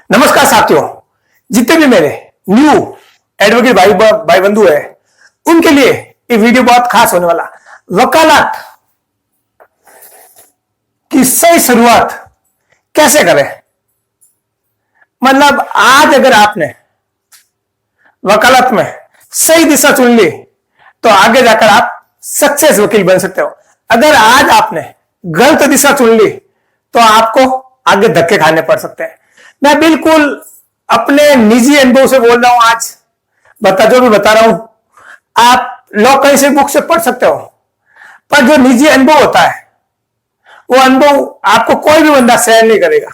नमस्कार साथियों, जितने भी मेरे न्यू एडवोकेट भाई बंधु है उनके लिए ये वीडियो बहुत खास होने वाला। वकालत की सही शुरुआत कैसे करें, मतलब आज अगर आपने वकालत में सही दिशा चुन ली तो आगे जाकर आप सक्सेस वकील बन सकते हो। अगर आज आपने गलत दिशा चुन ली तो आपको आगे धक्के खाने पड़ सकते हैं। मैं बिल्कुल अपने निजी अनुभव से बोल रहा हूं। आज जो भी बता रहा हूं आप लॉ कहीं से बुक से पढ़ सकते हो, पर जो निजी अनुभव होता है वो अनुभव आपको कोई भी बंदा शेयर नहीं करेगा।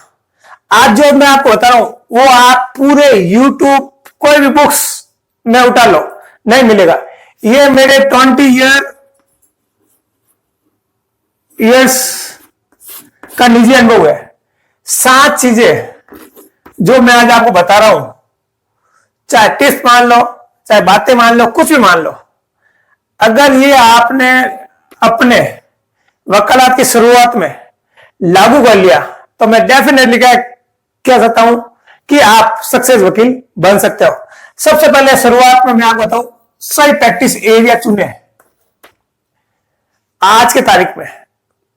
आज जो मैं आपको बता रहा हूं वो आप पूरे यूट्यूब कोई भी बुक्स में उठा लो, नहीं मिलेगा। ये मेरे 20 इयर्स का निजी अनुभव है। 7 चीजें जो मैं आज आपको बता रहा हूं, चाहे टिप्स मान लो, चाहे बातें मान लो, कुछ भी मान लो, अगर ये आपने अपने वकालत की शुरुआत में लागू कर लिया तो मैं डेफिनेटली कह सकता हूं कि आप सक्सेस वकील बन सकते हो। सबसे पहले शुरुआत में मैं आपको बताऊं, सही प्रैक्टिस एरिया चुने। आज के तारीख में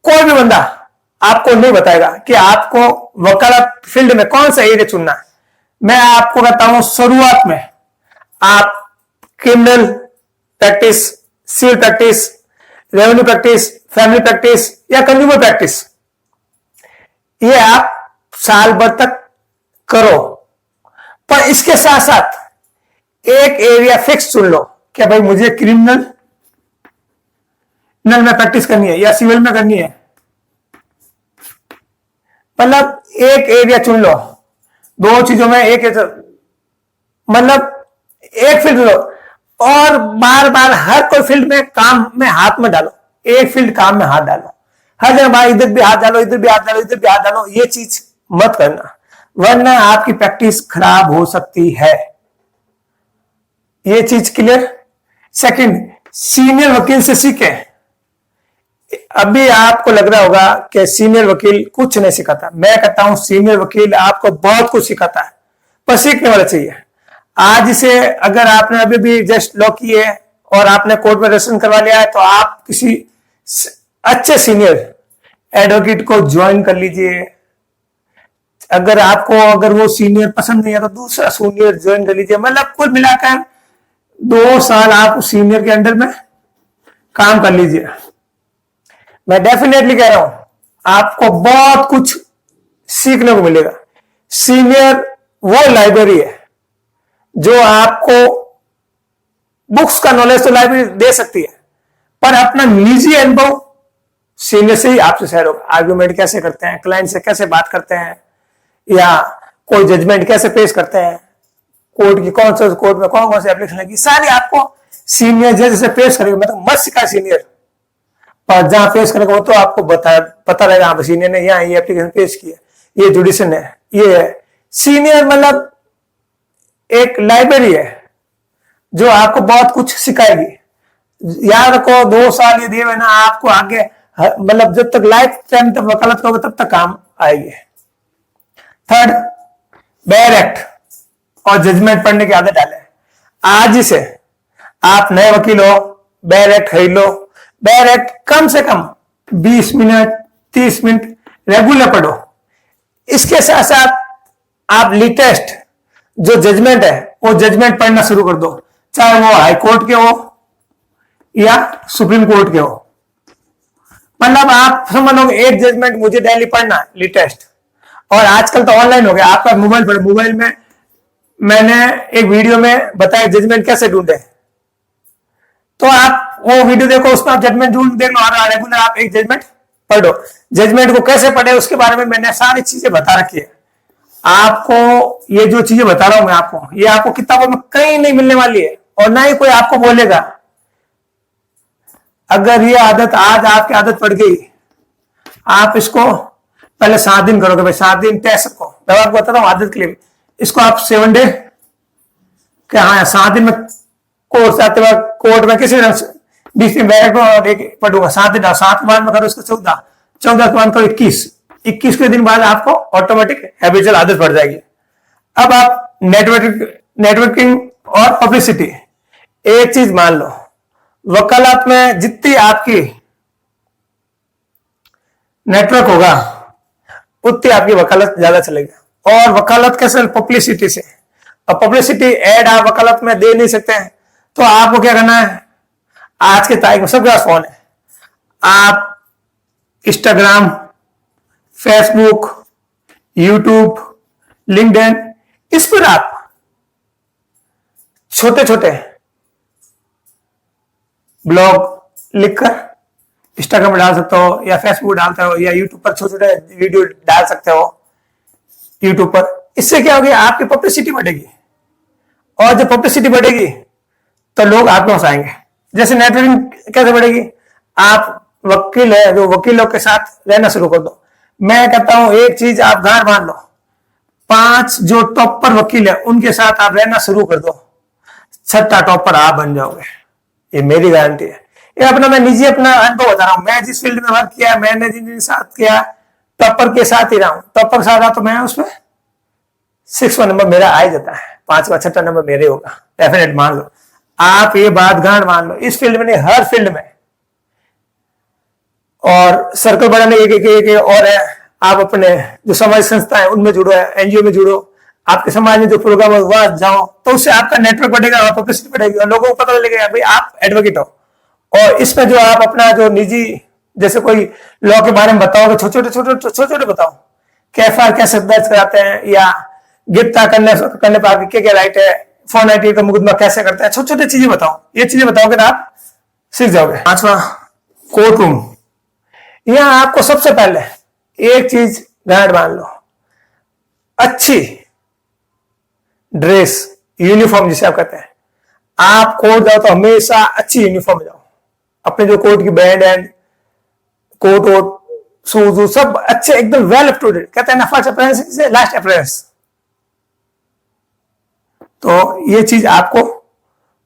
कोई भी बंदा आपको नहीं बताएगा कि आपको वकालत फील्ड में कौन सा एरिया चुनना है। मैं आपको कहता हूं शुरुआत में आप criminal practice, civil practice, revenue practice, family practice या कंज्यूमर प्रैक्टिस, ये आप साल भर तक करो। पर इसके साथ साथ एक एरिया फिक्स चुन लो कि भाई मुझे क्रिमिनल में प्रैक्टिस करनी है या सिविल में करनी है। मतलब एक एरिया चुन लो, 2 चीजों में एक मतलब एक फील्ड लो और बार बार हर कोई फील्ड में काम में हाथ में डालो। एक फील्ड काम में हाथ डालो, हर जगह भाई इधर भी हाथ डालो, इधर भी हाथ डालो, इधर भी हाथ डालो। ये चीज मत करना, वरना आपकी प्रैक्टिस खराब हो सकती है। ये चीज क्लियर। सेकंड, सीनियर वकील से सीखे। अभी आपको लग रहा होगा कि सीनियर वकील कुछ नहीं सिखाता। मैं कहता हूं सीनियर वकील आपको बहुत कुछ सिखाता है, पर सीखने वाला चाहिए। आज से अगर आपने अभी भी जस्ट लॉ की है और आपने कोर्ट में रजिस्ट्रेशन करवा लिया है तो आप किसी अच्छे सीनियर एडवोकेट को ज्वाइन कर लीजिए। अगर वो सीनियर पसंद नहीं है तो दूसरा सीनियर ज्वाइन कर लीजिए। मतलब कुल मिलाकर 2 साल आप सीनियर के अंडर में काम कर लीजिए। मैं डेफिनेटली कह रहा हूं आपको बहुत कुछ सीखने को मिलेगा। सीनियर वो लाइब्रेरी है जो आपको बुक्स का नॉलेज तो लाइब्रेरी दे सकती है, पर अपना निजी अनुभव सीनियर से ही आपसे शेयर होगा। आर्ग्यूमेंट कैसे करते हैं, क्लाइंट से कैसे बात करते हैं, या कोई जजमेंट कैसे पेश करते हैं, कोर्ट की कौन से कोर्ट में कौन कौन से एप्लीकेशन लगी, सारी आपको सीनियर जज से पेश करेगा। मतलब मत सिखा सीनियर, और जहां पेश करेगा वो तो आपको पता रहेगा हाँ सीनियर ने यहाँ ये एप्लीकेशन पेश किया, ये जुडिशन है, ये है। सीनियर मतलब एक लाइब्रेरी है जो आपको बहुत कुछ सिखाएगी। याद रखो 2 साल ये दिए हुए ना आपको आगे, मतलब जब तक लाइफ टाइम तक वकालत करोगे तब तक काम आएगी। थर्ड, बेयर एक्ट और जजमेंट पढ़ने की आदत डाले। आज ही से आप नए वकील हो, बेयर एक्ट खरीद लो। बेयर एक्ट कम से कम 20 मिनट 30 मिनट रेगुलर पढ़ो। इसके साथ साथ आप लेटेस्ट जो जजमेंट है वो जजमेंट पढ़ना शुरू कर दो, चाहे वो हाई कोर्ट के हो या सुप्रीम कोर्ट के हो। मतलब आप समझ लो एक जजमेंट मुझे डेली पढ़ना है लेटेस्ट, और आजकल तो ऑनलाइन हो गया, आपका मोबाइल पर, मोबाइल में मैंने एक वीडियो में बताया जजमेंट कैसे ढूंढे, तो आप वो वीडियो देखो, उसमें आप जजमेंट ढूंढ देख लो और रेगुलर आप एक जजमेंट पढ़ो। जजमेंट को कैसे पढ़े उसके बारे में मैंने सारी चीजें बता रखी है। आपको ये जो चीजें बता रहा हूं मैं आपको, ये आपको किताबों में कहीं नहीं मिलने वाली है, और ना ही कोई आपको बोलेगा। अगर ये आदत आज आपकी आदत पड़ गई, आप इसको पहले 7 दिन करोगे भाई, 7 दिन टेस्ट को, मैं आपको बता रहा हूं आदत के लिए। इसको आप 7 डे क्या, हाँ 7 दिन में कोर्ट आते वक्त कोर्ट में किसी 20 दिन बैठ पढ़ूंगा, 7 दिन, 7 के बाद में करो इसको 14 के बाद करो 21 के दिन बाद आपको ऑटोमेटिक हैबिचुअल आदत पड़ जाएगी। अब आप नेटवर्किंग और पब्लिसिटी, एक चीज मान लो, वकालत में जितनी आपकी नेटवर्क होगा उतनी आपकी वकालत ज्यादा चलेगी। और वकालत कैसे? पब्लिसिटी से। और पब्लिसिटी एड आप वकालत में दे नहीं सकते हैं, तो आपको क्या करना है? आज के तारीख में सबके पास फोन है, आप इंस्टाग्राम, फेसबुक, यूट्यूब, लिंक्डइन, इस पर आप छोटे छोटे ब्लॉग लिखकर इंस्टाग्राम में डाल सकते हो, या फेसबुक डालते हो, या यूट्यूब पर छोटे छोटे वीडियो डाल सकते हो यूट्यूब पर। इससे क्या होगी? आपकी पब्लिसिटी बढ़ेगी, और जब पब्लिसिटी बढ़ेगी तो लोग आपके पास आएंगे। जैसे नेटवर्किंग कैसे बढ़ेगी? आप वकील है, जो वकीलों के साथ रहना शुरू कर दो। मैं कहता हूं एक चीज आप गांठ बांध लो, 5 जो टॉप पर वकील है उनके साथ आप रहना शुरू कर दो, 6ठा टॉपर आप बन जाओगे, ये मेरी गारंटी है। ये अपना मैं निजी अपना अनुभव बता रहा हूं। मैं जिस फील्ड में वर्क किया, मैंने जिनके साथ किया, टॉपर के साथ ही रहा हूं। टॉपर के साथ रहा तो मैं उसमें 6वां नंबर मेरा आ ही जाता है, 5वां 6ठा नंबर मेरे होगा डेफिनेट। मान लो आप, ये बात गांठ मान लो, इस फील्ड में नहीं, हर फील्ड में। और सर्कल बढ़ाने एक और है, आप अपने जो समाज संस्था है उनमें जुड़ो, है एनजीओ में जुड़ो, आपके समाज में जो प्रोग्राम है वहां जाओ, तो उससे आपका नेटवर्क बढ़ेगा और पब्लिसिटी बढ़ेगी, और लोगों को पता लगेगा भाई आप एडवोकेट हो। और इसमें जो आप अपना जो निजी, जैसे कोई लॉ के बारे में बताओगे, छोटे छोटे बताओ, कैफआर कैसे दर्ज कराते हैं, या गिरफ्तार करने पर आपकी क्या राइट है, फोन आईटी का मुकदमा कैसे करते हैं, छोटे छोटे चीजें बताओ। ये चीजें बताओगे ना आप सीख जाओगे। 5वां, कोर्ट रूम। यहां आपको सबसे पहले एक चीज गांठ बांध लो, अच्छी ड्रेस, यूनिफॉर्म जिसे आप कहते हैं। आप कोर्ट जाओ तो हमेशा अच्छी यूनिफॉर्म में जाओ, अपने जो कोर्ट की बैंड एंड कोट वोट, शूज सब अच्छे, एकदम वेल अप टू डेट। कहते हैं ना फर्स्ट अप्रेंस से लास्ट अप्रेंस, तो ये चीज आपको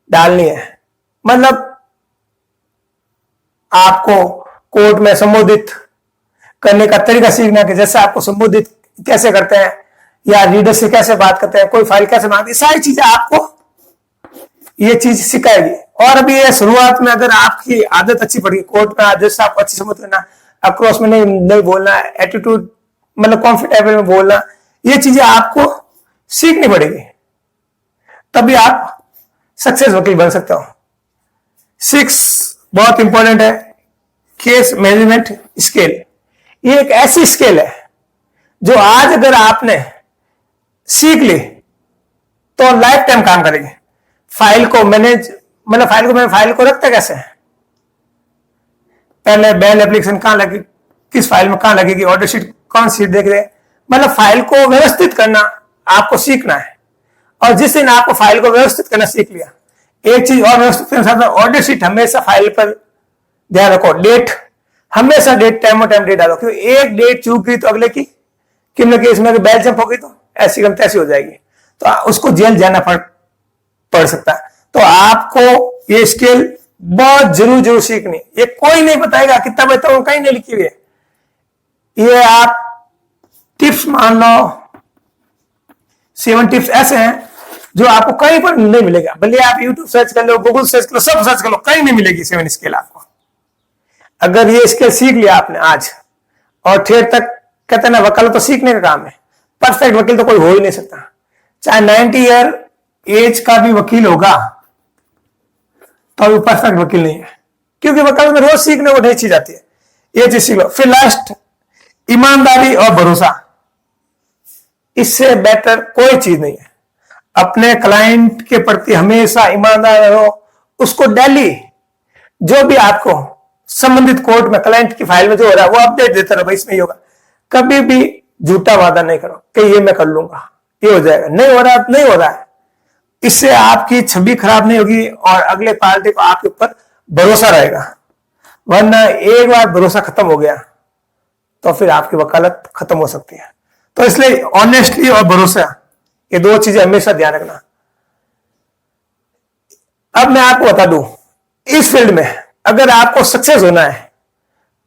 डालनी है। मतलब आपको कोर्ट में संबोधित करने का तरीका सीखना, कि जैसे आपको संबोधित कैसे करते हैं, या रीडर से कैसे बात करते हैं, कोई फाइल कैसे मांगती है, सारी चीजें आपको ये चीज सिखाएगी। और अभी ये शुरुआत में अगर आपकी आदत अच्छी पड़ेगी कोर्ट में, जैसे आपको अच्छी समझ करना, अक्रॉस में नहीं बोलना, एटीट्यूड मतलब कॉम्फर्टेबल में बोलना, ये चीजें आपको सीखनी पड़ेगी, तभी आप सक्सेस वकील बन सकते हो। 6 बहुत इंपॉर्टेंट है, केस मैनेजमेंट स्किल। ये एक ऐसी स्किल है जो आज अगर आपने सीख ली तो लाइफ टाइम काम करेगी। फाइल को मैनेज, मतलब फाइल को रखते कैसे है, पहले बेल एप्लीकेशन कहां लगी, किस फाइल में कहां लगेगी, ऑर्डर शीट कौन सी देख रहे, मतलब फाइल को व्यवस्थित करना आपको सीखना है। और जिस दिन आपको फाइल को व्यवस्थित करना सीख लिया, एक चीज और व्यवस्थित करने साथ ऑर्डर शीट हमेशा फाइल पर ध्यान रखो, डेट हमेशा डेट, टाइम और टाइम डेट डालो, क्योंकि एक डेट चूक गई तो अगले की किन केस में बैल जंप हो गई तो ऐसी गम तैसी हो जाएगी, तो उसको जेल जाना पड़ सकता है। तो आपको ये स्किल बहुत जरूर सीखनी, ये कोई नहीं बताएगा, कितना बताओ कहीं नहीं लिखी हुई है, ये आप टिप्स मान लो, 7 टिप्स ऐसे हैं जो आपको कहीं पर नहीं मिलेगा। भले आप यूट्यूब सर्च कर लो, गूगल सर्च कर लो, सब सर्च कर लो, कहीं नहीं मिलेगी 7 स्किल आपको। अगर ये स्किल सीख लिया आपने आज, और ठेर तक कहते हैं ना वकालत तो सीखने का काम है, परफेक्ट वकील तो कोई हो ही नहीं सकता। चाहे 90 ईयर एज का भी वकील होगा तो अभी परफेक्ट वकील नहीं है, क्योंकि वकालत में रोज सीखने को नई चीज आती है। ये चीज सीख लो। फिर लास्ट, ईमानदारी और भरोसा, इससे बेटर कोई चीज नहीं है। अपने क्लाइंट के प्रति हमेशा ईमानदार रहो, उसको डेली जो भी आपको संबंधित कोर्ट में क्लाइंट की फाइल में जो हो रहा है वो अपडेट देते रहो, भाई इसमें ही होगा। कभी भी झूठा वादा नहीं करो कि ये मैं कर लूंगा, ये हो जाएगा, नहीं हो रहा नहीं हो रहा है। इससे आपकी छवि खराब नहीं होगी और अगले पार्टी को आपके ऊपर भरोसा रहेगा। वरना एक बार भरोसा खत्म हो गया तो फिर आपकी वकालत खत्म हो सकती है। तो इसलिए ऑनेस्टली और भरोसा, ये 2 चीजें हमेशा ध्यान रखना। अब मैं आपको बता दूं, इस फील्ड में अगर आपको सक्सेस होना है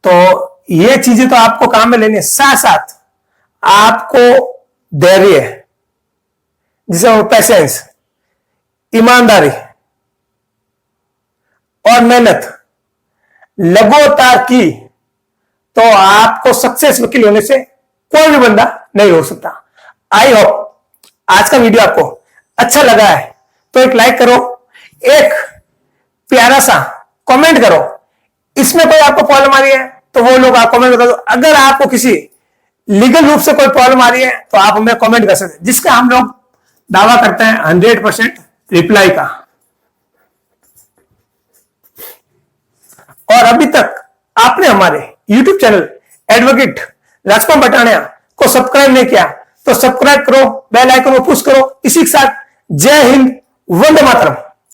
तो ये चीजें तो आपको काम में लेनी है, साथ साथ आपको धैर्य, जिसे पेशेंस, ईमानदारी और मेहनत लगातार की, तो आपको सक्सेस वकील होने से कोई भी बंदा नहीं हो सकता। आई होप आज का वीडियो आपको अच्छा लगा है तो एक लाइक करो, एक प्यारा सा कमेंट करो। इसमें कोई आपको प्रॉब्लम आ रही है तो वो लोग आप कमेंट बता दो। अगर आपको किसी लीगल रूप से कोई प्रॉब्लम आ रही है तो आप हमें कमेंट कर सकते हैं, जिसका हम लोग दावा करते हैं 100% रिप्लाई का। और अभी तक आपने हमारे YouTube चैनल एडवोकेट राजकुमार बटानिया को सब्सक्राइब नहीं किया तो सब्सक्राइब करो, बेल आइकन को पुश करो। इसी के साथ जय हिंद, वंदे मातरम।